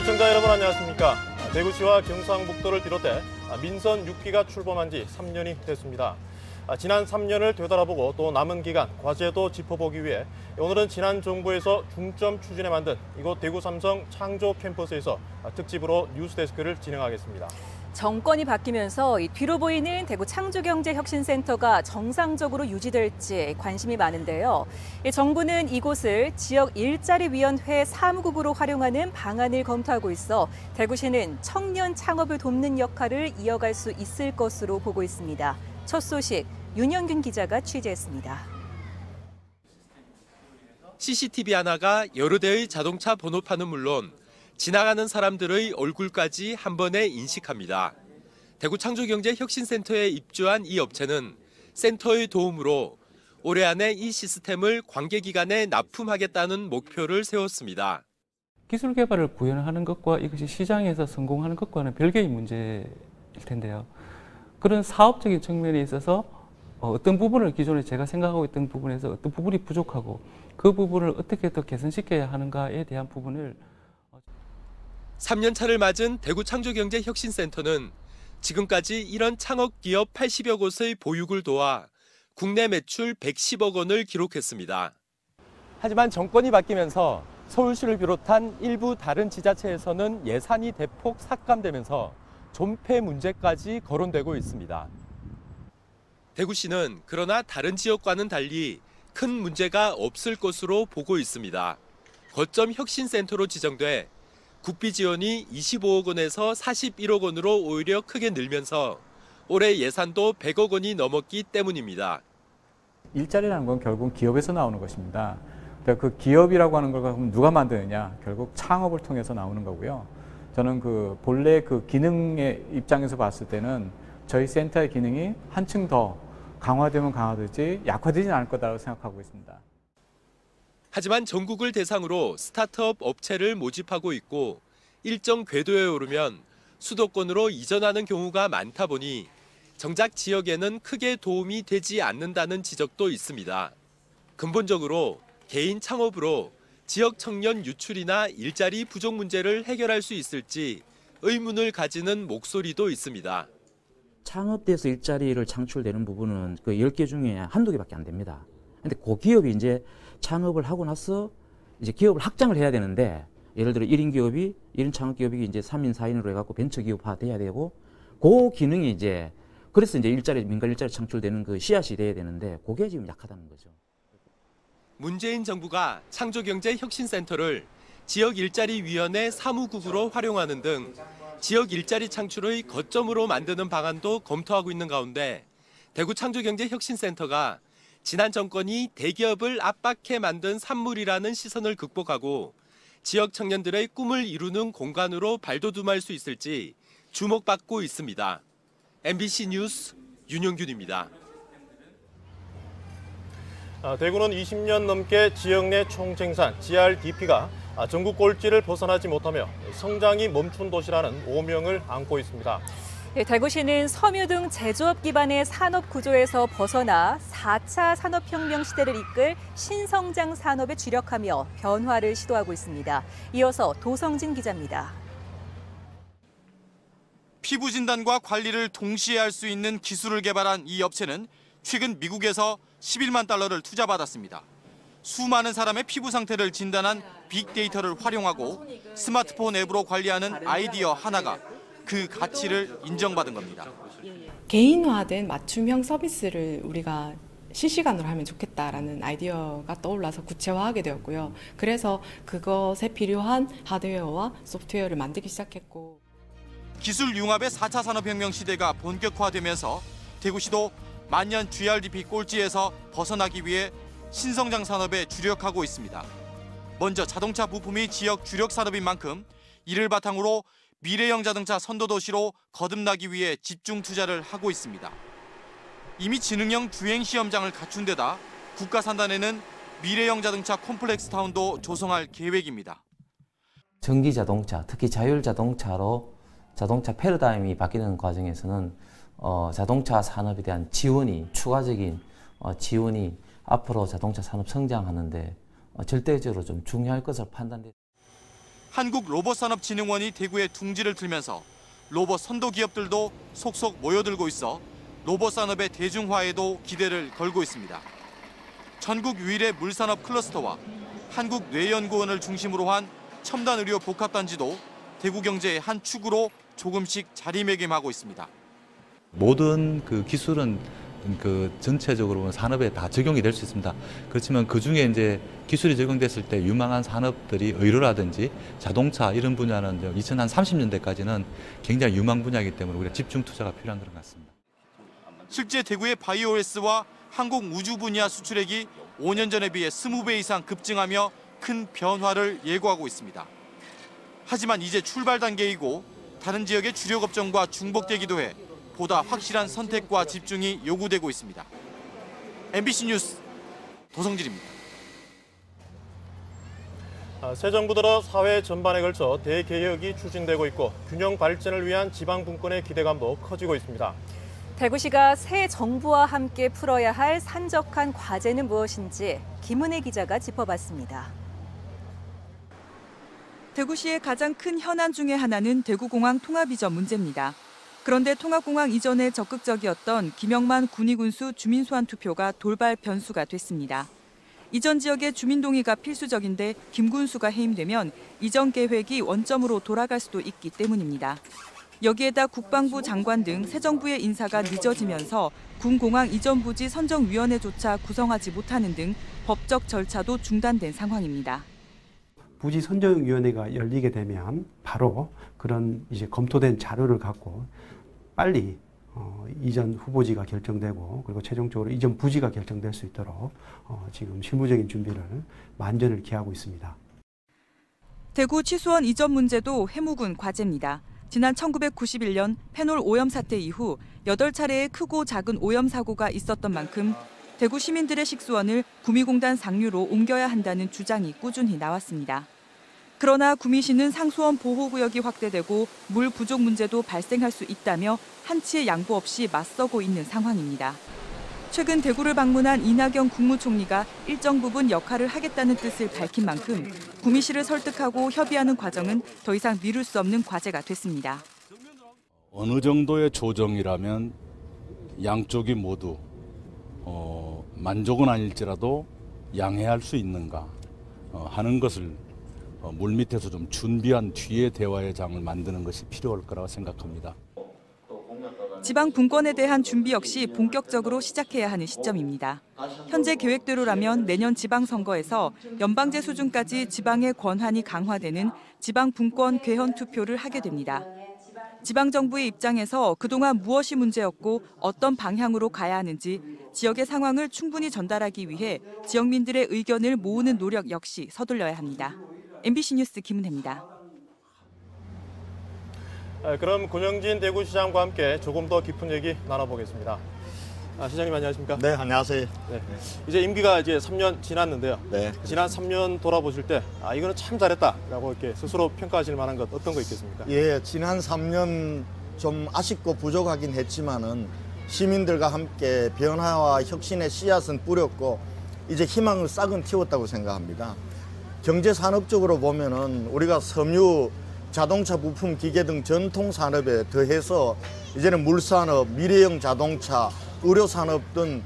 시청자 여러분 안녕하십니까. 대구시와 경상북도를 비롯해 민선 6기가 출범한 지 3년이 됐습니다. 지난 3년을 되돌아보고 또 남은 기간 과제도 짚어보기 위해 오늘은 지난 정부에서 중점 추진에 만든 이곳 대구 삼성 창조 캠퍼스에서 특집으로 뉴스데스크를 진행하겠습니다. 정권이 바뀌면서 뒤로 보이는 대구 창조경제혁신센터가 정상적으로 유지될지 관심이 많은데요. 정부는 이곳을 지역 일자리위원회 사무국으로 활용하는 방안을 검토하고 있어 대구시는 청년 창업을 돕는 역할을 이어갈 수 있을 것으로 보고 있습니다. 첫 소식 윤영균 기자가 취재했습니다. CCTV 하나가 여러 대의 자동차 번호판은 물론 지나가는 사람들의 얼굴까지 한 번에 인식합니다. 대구 창조경제혁신센터에 입주한 이 업체는 센터의 도움으로 올해 안에 이 시스템을 관계기관에 납품하겠다는 목표를 세웠습니다. 기술 개발을 구현하는 것과 이것이 시장에서 성공하는 것과는 별개의 문제일 텐데요. 그런 사업적인 측면에 있어서 어떤 부분을 기존에 제가 생각하고 있던 부분에서 어떤 부분이 부족하고 그 부분을 어떻게 더 개선시켜야 하는가에 대한 부분을 3년 차를 맞은 대구 창조경제혁신센터는 지금까지 이런 창업기업 80여 곳의 보육을 도와 국내 매출 110억 원을 기록했습니다. 하지만 정권이 바뀌면서 서울시를 비롯한 일부 다른 지자체에서는 예산이 대폭 삭감되면서 존폐 문제까지 거론되고 있습니다. 대구시는 그러나 다른 지역과는 달리 큰 문제가 없을 것으로 보고 있습니다. 거점 혁신센터로 지정돼 국비 지원이 25억 원에서 41억 원으로 오히려 크게 늘면서 올해 예산도 100억 원이 넘었기 때문입니다. 일자리라는 건 결국 기업에서 나오는 것입니다. 그 기업이라고 하는 걸 누가 만드느냐, 결국 창업을 통해서 나오는 거고요. 저는 본래 기능의 입장에서 봤을 때는 저희 센터의 기능이 한층 더 강화되면 강화되지 약화되지는 않을 거다라고 생각하고 있습니다. 하지만 전국을 대상으로 스타트업 업체를 모집하고 있고 일정 궤도에 오르면 수도권으로 이전하는 경우가 많다 보니 정작 지역에는 크게 도움이 되지 않는다는 지적도 있습니다. 근본적으로 개인 창업으로 지역 청년 유출이나 일자리 부족 문제를 해결할 수 있을지 의문을 가지는 목소리도 있습니다. 창업돼서 일자리를 창출되는 부분은 그 10개 중에 한두 개밖에 안 됩니다. 근데 그 기업이 이제 창업을 하고 나서 이제 기업을 확장을 해야 되는데 예를 들어 1인 기업이 1인 창업 기업이 이제 3인 4인으로 해 갖고 벤처 기업화 돼야 되고 그 기능이 이제 그래서 이제 민간 일자리 창출되는 그 씨앗이 돼야 되는데 그게 지금 약하다는 거죠. 문재인 정부가 창조경제혁신센터를 지역일자리위원회 사무국으로 활용하는 등 지역 일자리 창출의 거점으로 만드는 방안도 검토하고 있는 가운데 대구 창조경제혁신센터가 지난 정권이 대기업을 압박해 만든 산물이라는 시선을 극복하고 지역 청년들의 꿈을 이루는 공간으로 발돋움할 수 있을지 주목받고 있습니다. MBC 뉴스 윤영균입니다. 대구는 20년 넘게 지역 내 총생산 GRDP가 전국 꼴찌를 벗어나지 못하며 성장이 멈춘 도시라는 오명을 안고 있습니다. 대구시는 섬유 등 제조업 기반의 산업 구조에서 벗어나 4차 산업혁명 시대를 이끌 신성장 산업에 주력하며 변화를 시도하고 있습니다. 이어서 도성진 기자입니다. 피부 진단과 관리를 동시에 할 수 있는 기술을 개발한 이 업체는 최근 미국에서 11만 달러를 투자받았습니다. 수많은 사람의 피부 상태를 진단한 빅데이터를 활용하고 스마트폰 앱으로 관리하는 아이디어 하나가 그 가치를 인정받은 겁니다. 개인화된 맞춤형 서비스를 우리가 실시간으로 하면 좋겠다라는 아이디어가 떠올라서 구체화하게 되었고요. 그래서 그것에 필요한 하드웨어와 소프트웨어를 만들기 시작했고. 기술 융합의 4차 산업혁명 시대가 본격화되면서 대구시도 만년 GRDP 꼴찌에서 벗어나기 위해 신성장 산업에 주력하고 있습니다. 먼저 자동차 부품이 지역 주력 산업인 만큼 이를 바탕으로 미래형 자동차 선도도시로 거듭나기 위해 집중 투자를 하고 있습니다. 이미 지능형 주행 시험장을 갖춘 데다 국가 산단에는 미래형 자동차 콤플렉스 타운도 조성할 계획입니다. 전기 자동차, 특히 자율 자동차로 자동차 패러다임이 바뀌는 과정에서는 자동차 산업에 대한 지원이 추가적인 지원이 앞으로 자동차 산업 성장하는데 절대적으로 좀 중요할 것으로 판단됩니다. 한국로봇산업진흥원이 대구에 둥지를 틀면서 로봇 선도 기업들도 속속 모여들고 있어 로봇 산업의 대중화에도 기대를 걸고 있습니다. 전국 유일의 물산업 클러스터와 한국뇌연구원을 중심으로 한 첨단 의료 복합단지도 대구 경제의 한 축으로 조금씩 자리매김하고 있습니다. 모든 그 기술은 그 전체적으로 산업에 다 적용이 될 수 있습니다. 그렇지만 그 중에 이제 기술이 적용됐을 때 유망한 산업들이 의료라든지 자동차 이런 분야는 2030년대까지는 굉장히 유망 분야이기 때문에 우리가 집중 투자가 필요한 것 같습니다. 실제 대구의 바이오S와 항공 우주 분야 수출액이 5년 전에 비해 20배 이상 급증하며 큰 변화를 예고하고 있습니다. 하지만 이제 출발 단계이고 다른 지역의 주력 업종과 중복되기도 해 보다 확실한 선택과 집중이 요구되고 있습니다. MBC 뉴스 도성진입니다. 새 정부 들어 사회 전반에 걸쳐 대개혁이 추진되고 있고 균형 발전을 위한 지방 분권의 기대감도 커지고 있습니다. 대구시가 새 정부와 함께 풀어야 할 산적한 과제는 무엇인지 김은혜 기자가 짚어봤습니다. 대구시의 가장 큰 현안 중에 하나는 대구공항 통합 이전 문제입니다. 그런데 통합공항 이전에 적극적이었던 김영만 군의군수 주민소환 투표가 돌발 변수가 됐습니다. 이전 지역의 주민 동의가 필수적인데 김 군수가 해임되면 이전 계획이 원점으로 돌아갈 수도 있기 때문입니다. 여기에다 국방부 장관 등 새 정부의 인사가 늦어지면서 군공항 이전 부지 선정위원회조차 구성하지 못하는 등 법적 절차도 중단된 상황입니다. 부지 선정위원회가 열리게 되면 바로 그런 이제 검토된 자료를 갖고 빨리 이전 후보지가 결정되고 그리고 최종적으로 이전 부지가 결정될 수 있도록 지금 실무적인 준비를 만전을 기하고 있습니다. 대구 취수원 이전 문제도 해묵은 과제입니다. 지난 1991년 페놀 오염 사태 이후 8차례의 크고 작은 오염 사고가 있었던 만큼 대구 시민들의 식수원을 구미공단 상류로 옮겨야 한다는 주장이 꾸준히 나왔습니다. 그러나 구미시는 상수원 보호구역이 확대되고 물 부족 문제도 발생할 수 있다며 한치의 양보 없이 맞서고 있는 상황입니다. 최근 대구를 방문한 이낙연 국무총리가 일정 부분 역할을 하겠다는 뜻을 밝힌 만큼 구미시를 설득하고 협의하는 과정은 더 이상 미룰 수 없는 과제가 됐습니다. 어느 정도의 조정이라면 양쪽이 모두 만족은 아닐지라도 양해할 수 있는가 하는 것을 물밑에서 좀 준비한 뒤에 대화의 장을 만드는 것이 필요할 거라고 생각합니다. 지방 분권에 대한 준비 역시 본격적으로 시작해야 하는 시점입니다. 현재 계획대로라면 내년 지방선거에서 연방제 수준까지 지방의 권한이 강화되는 지방 분권 개헌 투표를 하게 됩니다. 지방정부의 입장에서 그동안 무엇이 문제였고 어떤 방향으로 가야 하는지 지역의 상황을 충분히 전달하기 위해 지역민들의 의견을 모으는 노력 역시 서둘러야 합니다. MBC 뉴스 김은혜입니다. 그럼 권영진 대구시장과 함께 조금 더 깊은 얘기 나눠보겠습니다. 시장님 안녕하십니까? 네, 안녕하세요. 네. 이제 임기가 이제 3년 지났는데요. 네. 지난 3년 돌아보실 때 이거는 참 잘했다라고 이렇게 스스로 평가하실 만한 것 어떤 거 있겠습니까? 예, 지난 3년 좀 아쉽고 부족하긴 했지만은 시민들과 함께 변화와 혁신의 씨앗은 뿌렸고 이제 희망을 싹은 틔웠다고 생각합니다. 경제 산업적으로 보면은 우리가 섬유, 자동차 부품, 기계 등 전통 산업에 더해서 이제는 물산업, 미래형 자동차, 의료산업 등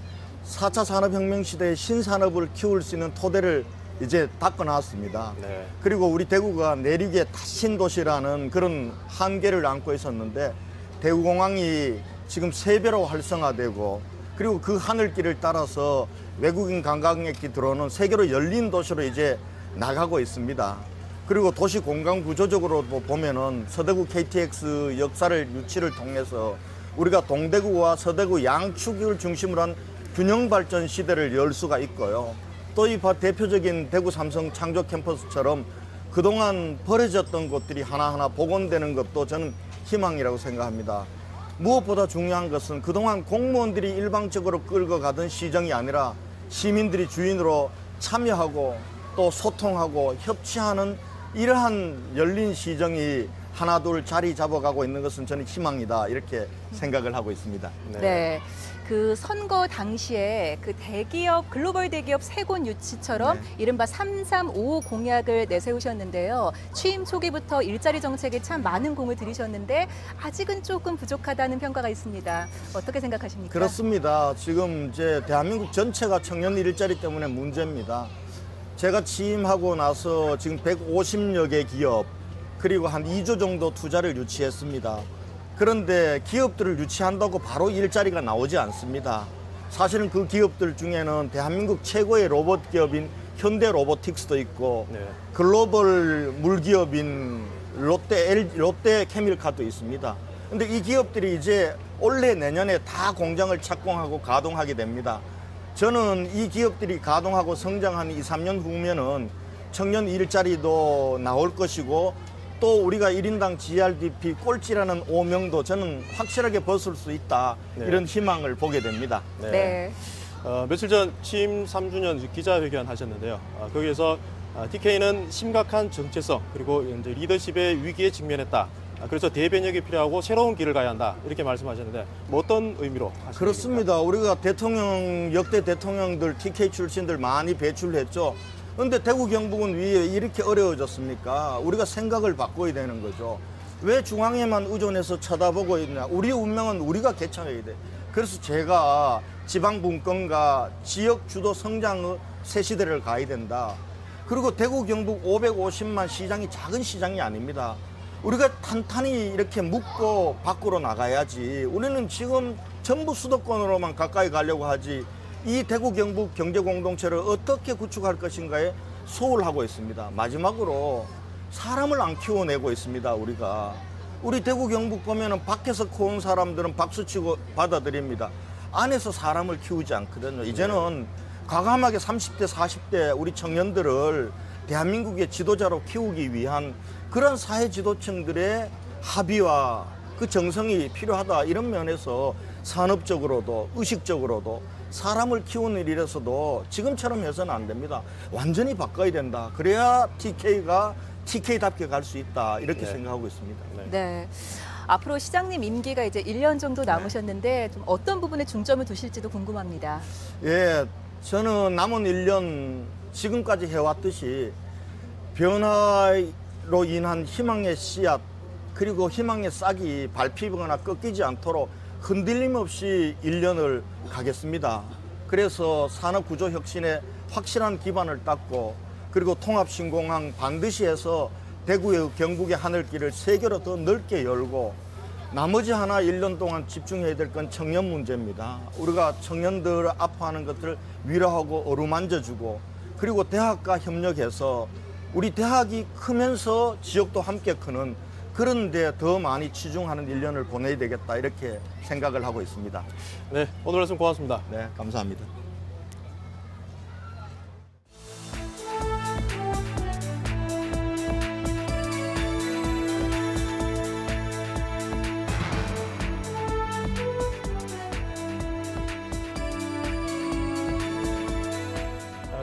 4차 산업혁명 시대의 신산업을 키울 수 있는 토대를 이제 닦아놨습니다. 네. 그리고 우리 대구가 내륙의 신도시라는 그런 한계를 안고 있었는데 대구공항이 지금 3배로 활성화되고 그리고 그 하늘길을 따라서 외국인 관광객이 들어오는 세계로 열린 도시로 이제 나가고 있습니다. 그리고 도시 공간 구조적으로 보면은 서대구 KTX 역사를 유치를 통해서 우리가 동대구와 서대구 양축을 중심으로 한 균형 발전 시대를 열 수가 있고요. 또 이 대표적인 대구 삼성 창조 캠퍼스처럼 그동안 버려졌던 곳들이 하나하나 복원되는 것도 저는 희망이라고 생각합니다. 무엇보다 중요한 것은 그동안 공무원들이 일방적으로 끌고 가던 시정이 아니라 시민들이 주인으로 참여하고 또 소통하고 협치하는 이러한 열린 시정이 하나둘 자리 잡아가고 있는 것은 저는 희망이다 이렇게 생각을 하고 있습니다. 네. 그 선거 당시에 그 대기업, 글로벌 대기업 세곤 유치처럼 이른바 335 공약을 내세우셨는데요. 취임 초기부터 일자리 정책에 참 많은 공을 들이셨는데 아직은 조금 부족하다는 평가가 있습니다. 어떻게 생각하십니까? 그렇습니다. 지금 이제 대한민국 전체가 청년 일자리 때문에 문제입니다. 제가 취임하고 나서 지금 150여 개 기업 그리고 한 2조 정도 투자를 유치했습니다. 그런데 기업들을 유치한다고 바로 일자리가 나오지 않습니다. 사실은 그 기업들 중에는 대한민국 최고의 로봇 기업인 현대 로보틱스도 있고 글로벌 물기업인 롯데 케밀카도 있습니다. 근데 이 기업들이 이제 올해 내년에 다 공장을 착공하고 가동하게 됩니다. 저는 이 기업들이 가동하고 성장한 2, 3년 후면은 청년 일자리도 나올 것이고 또 우리가 1인당 GRDP 꼴찌라는 오명도 저는 확실하게 벗을 수 있다. 이런 희망을 보게 됩니다. 며칠 전 취임 3주년 기자회견 하셨는데요. 거기에서 TK는 심각한 정체성 그리고 이제 리더십의 위기에 직면했다. 그래서 대변혁이 필요하고 새로운 길을 가야 한다. 이렇게 말씀하셨는데 뭐 어떤 의미로 하십니까? 그렇습니다. 우리가 역대 대통령들 TK 출신들 많이 배출했죠. 그런데 대구 경북은 왜 이렇게 어려워졌습니까? 우리가 생각을 바꿔야 되는 거죠. 왜 중앙에만 의존해서 쳐다보고 있냐? 우리의 운명은 우리가 개척해야 돼. 그래서 제가 지방 분권과 지역 주도 성장의 새 시대를 가야 된다. 그리고 대구 경북 550만 시장이 작은 시장이 아닙니다. 우리가 탄탄히 이렇게 묶고 밖으로 나가야지. 우리는 지금 전부 수도권으로만 가까이 가려고 하지. 이 대구 경북 경제공동체를 어떻게 구축할 것인가에 소홀하고 있습니다. 마지막으로 사람을 안 키워내고 있습니다. 우리 대구 경북 보면은 밖에서 커온 사람들은 박수치고 받아들입니다. 안에서 사람을 키우지 않거든요. 이제는 과감하게 30대 40대 우리 청년들을 대한민국의 지도자로 키우기 위한 그런 사회 지도층들의 합의와 그 정성이 필요하다. 이런 면에서 산업적으로도 의식적으로도 사람을 키우는 일에서도 지금처럼 해서는 안 됩니다. 완전히 바꿔야 된다. 그래야 TK가 TK답게 갈 수 있다. 이렇게 생각하고 있습니다. 네. 앞으로 시장님 임기가 이제 1년 정도 남으셨는데 좀 어떤 부분에 중점을 두실지도 궁금합니다. 예, 저는 남은 1년 지금까지 해왔듯이 변화로 인한 희망의 씨앗 그리고 희망의 싹이 밟히거나 꺾이지 않도록 흔들림 없이 1년을 가겠습니다. 그래서 산업구조 혁신에 확실한 기반을 닦고 그리고 통합신공항 반드시 해서 대구의 경북의 하늘길을 세계로 더 넓게 열고 나머지 하나 1년 동안 집중해야 될 건 청년 문제입니다. 우리가 청년들 아파하는 것들을 위로하고 어루만져주고 그리고 대학과 협력해서 우리 대학이 크면서 지역도 함께 크는 그런 데 더 많이 치중하는 1년을 보내야 되겠다 이렇게 생각을 하고 있습니다. 네, 오늘 말씀 고맙습니다. 네, 감사합니다.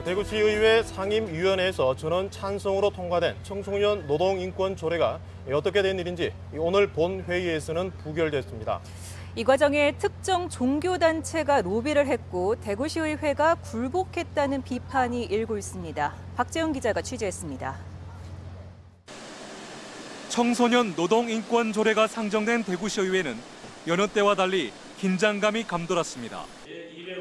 대구시의회 상임위원회에서 전원 찬성으로 통과된 청소년 노동인권 조례가 어떻게 된 일인지 오늘 본회의에서는 부결됐습니다. 이 과정에 특정 종교단체가 로비를 했고 대구시의회가 굴복했다는 비판이 일고 있습니다. 박재훈 기자가 취재했습니다. 청소년 노동인권 조례가 상정된 대구시의회는 여느 때와 달리 긴장감이 감돌았습니다.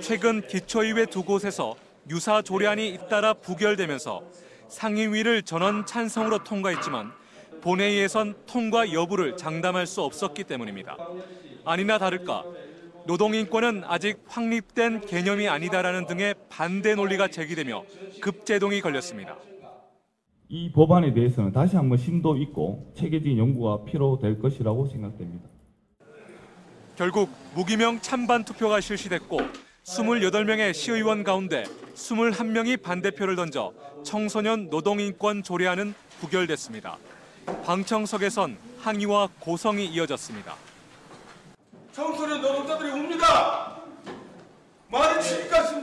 최근 기초의회 두 곳에서 유사 조례안이 잇따라 부결되면서 상임위를 전원 찬성으로 통과했지만 본회의에선 통과 여부를 장담할 수 없었기 때문입니다. 아니나 다를까 노동인권은 아직 확립된 개념이 아니다라는 등의 반대 논리가 제기되며 급제동이 걸렸습니다. 이 법안에 대해서는 다시 한번 심도 있고 체계적인 연구가 필요될 것이라고 생각됩니다. 결국 무기명 찬반 투표가 실시됐고 28명의 시의원 가운데 21명이 반대표를 던져 청소년 노동인권 조례안은 부결됐습니다. 방청석에선 항의와 고성이 이어졌습니다. 청소년 노동자들이 웁니다. 말을 칩니까?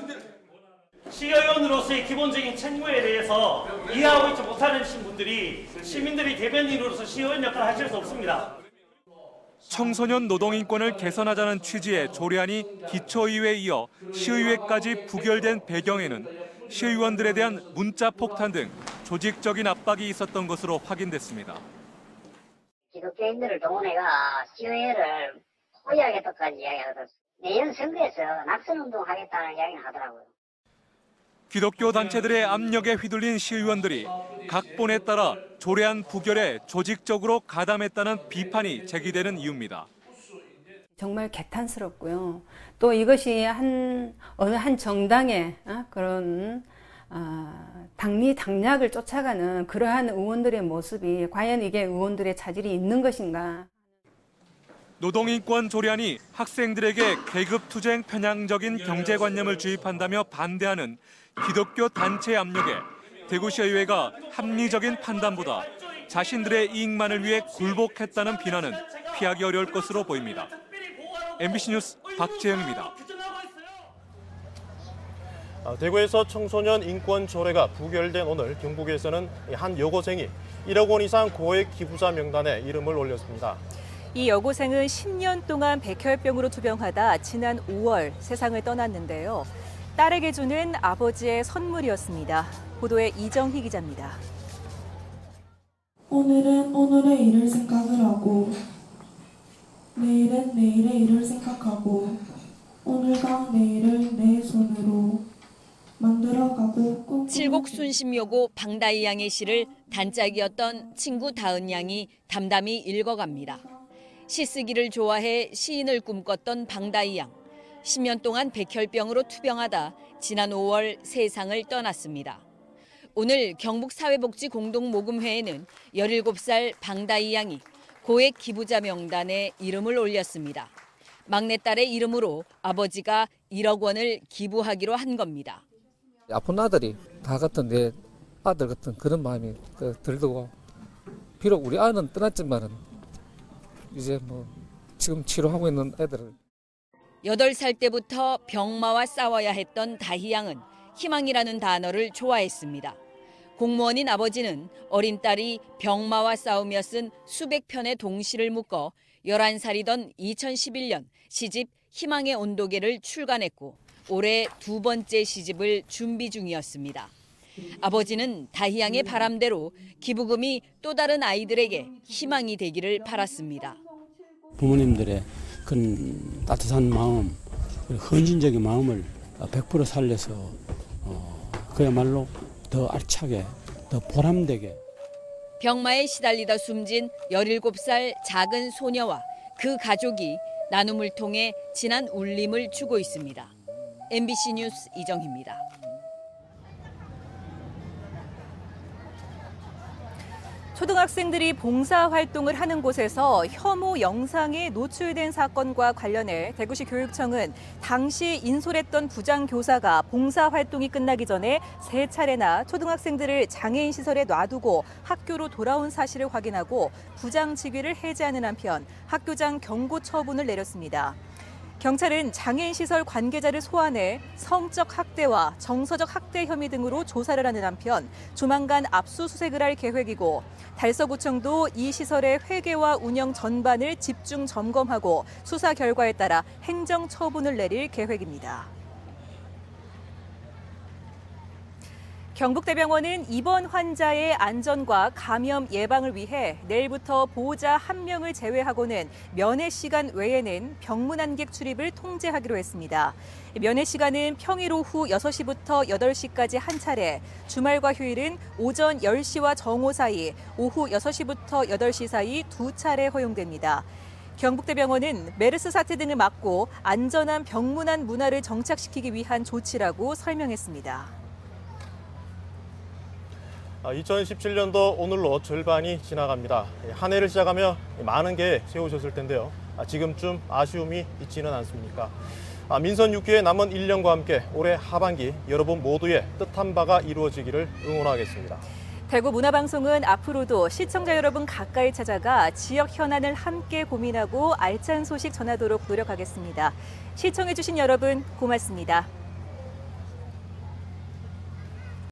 시의원으로서의 기본적인 책무에 대해서 이해하고 있지 못하는 분들이 시민들이 대변인으로서 시의원 역할을 하실 수 없습니다. 청소년 노동인권을 개선하자는 취지의 조례안이 기초의회에 이어 시의회까지 부결된 배경에는 시의원들에 대한 문자 폭탄 등 조직적인 압박이 있었던 것으로 확인됐습니다. 기독교인들을 동원해가 시의회를 포위하겠다까지 이야기하거든요. 내년 선거에서 낙선운동하겠다는 이야기를 하더라고요. 기독교 단체들의 압력에 휘둘린 시의원들이 각본에 따라 조례안 부결에 조직적으로 가담했다는 비판이 제기되는 이유입니다. 정말 개탄스럽고요. 또 이것이 어느 한 정당의 그런 당리 당략을 쫓아가는 그러한 의원들의 모습이 과연 이게 의원들의 자질이 있는 것인가. 노동인권 조례안이 학생들에게 계급투쟁 편향적인 경제관념을 주입한다며 반대하는 기독교 단체의 압력에 대구시의회가 합리적인 판단보다 자신들의 이익만을 위해 굴복했다는 비난은 피하기 어려울 것으로 보입니다. MBC 뉴스 박재영입니다. 대구에서 청소년 인권 조례가 부결된 오늘 경북에서는 한 여고생이 1억 원 이상 고액 기부자 명단에 이름을 올렸습니다. 이 여고생은 10년 동안 백혈병으로 투병하다 지난 5월 세상을 떠났는데요. 딸에게 주는 아버지의 선물이었습니다. 보도에 이정희 기자입니다. 오늘은 오늘의 일을 생각을 하고 내일은 내일의 일을 생각하고 오늘과 내일을 내 손으로 만들어가고 칠곡순심여고 방다희 양의 시를 단짝이었던 친구 다은 양이 담담히 읽어갑니다. 시 쓰기를 좋아해 시인을 꿈꿨던 방다희 양. 10년 동안 백혈병으로 투병하다 지난 5월 세상을 떠났습니다. 오늘 경북사회복지공동모금회에는 17살 방다희 양이 고액 기부자 명단에 이름을 올렸습니다. 막내딸의 이름으로 아버지가 1억 원을 기부하기로 한 겁니다. 아픈 아들이 다 같은 내 아들 같은 그런 마음이 들고 비록 우리 아는 떠났지만은 이제 지금 치료하고 있는 애들을 8살 때부터 병마와 싸워야 했던 다희 양은 희망이라는 단어를 좋아했습니다. 공무원인 아버지는 어린 딸이 병마와 싸우며 쓴 수백 편의 동시를 묶어 11살이던 2011년 시집 희망의 온도계를 출간했고 올해 2번째 시집을 준비 중이었습니다. 아버지는 다희 양의 바람대로 기부금이 또 다른 아이들에게 희망이 되기를 바랐습니다. 부모님들의 그 따뜻한 마음, 헌신적인 마음을 100% 살려서 그야말로 더 알차게, 더 보람되게. 병마에 시달리다 숨진 17살 작은 소녀와 그 가족이 나눔을 통해 진한 울림을 주고 있습니다. MBC 뉴스 이정희입니다. 초등학생들이 봉사활동을 하는 곳에서 혐오 영상에 노출된 사건과 관련해 대구시 교육청은 당시 인솔했던 부장교사가 봉사활동이 끝나기 전에 3차례나 초등학생들을 장애인 시설에 놔두고 학교로 돌아온 사실을 확인하고 부장 직위를 해제하는 한편 학교장 경고 처분을 내렸습니다. 경찰은 장애인 시설 관계자를 소환해 성적 학대와 정서적 학대 혐의 등으로 조사를 하는 한편 조만간 압수수색을 할 계획이고 달서구청도 이 시설의 회계와 운영 전반을 집중 점검하고 수사 결과에 따라 행정 처분을 내릴 계획입니다. 경북대병원은 입원 환자의 안전과 감염 예방을 위해 내일부터 보호자 1명을 제외하고는 면회 시간 외에는 병문안객 출입을 통제하기로 했습니다. 면회 시간은 평일 오후 6시부터 8시까지 한 차례, 주말과 휴일은 오전 10시와 정오 사이, 오후 6시부터 8시 사이 2차례 허용됩니다. 경북대병원은 메르스 사태 등을 막고 안전한 병문안 문화를 정착시키기 위한 조치라고 설명했습니다. 2017년도 오늘로 절반이 지나갑니다. 한 해를 시작하며 많은 계획 세우셨을 텐데요. 지금쯤 아쉬움이 있지는 않습니까? 민선 6기의 남은 1년과 함께 올해 하반기 여러분 모두의 뜻한 바가 이루어지기를 응원하겠습니다. 대구 문화방송은 앞으로도 시청자 여러분 가까이 찾아가 지역 현안을 함께 고민하고 알찬 소식 전하도록 노력하겠습니다. 시청해주신 여러분 고맙습니다.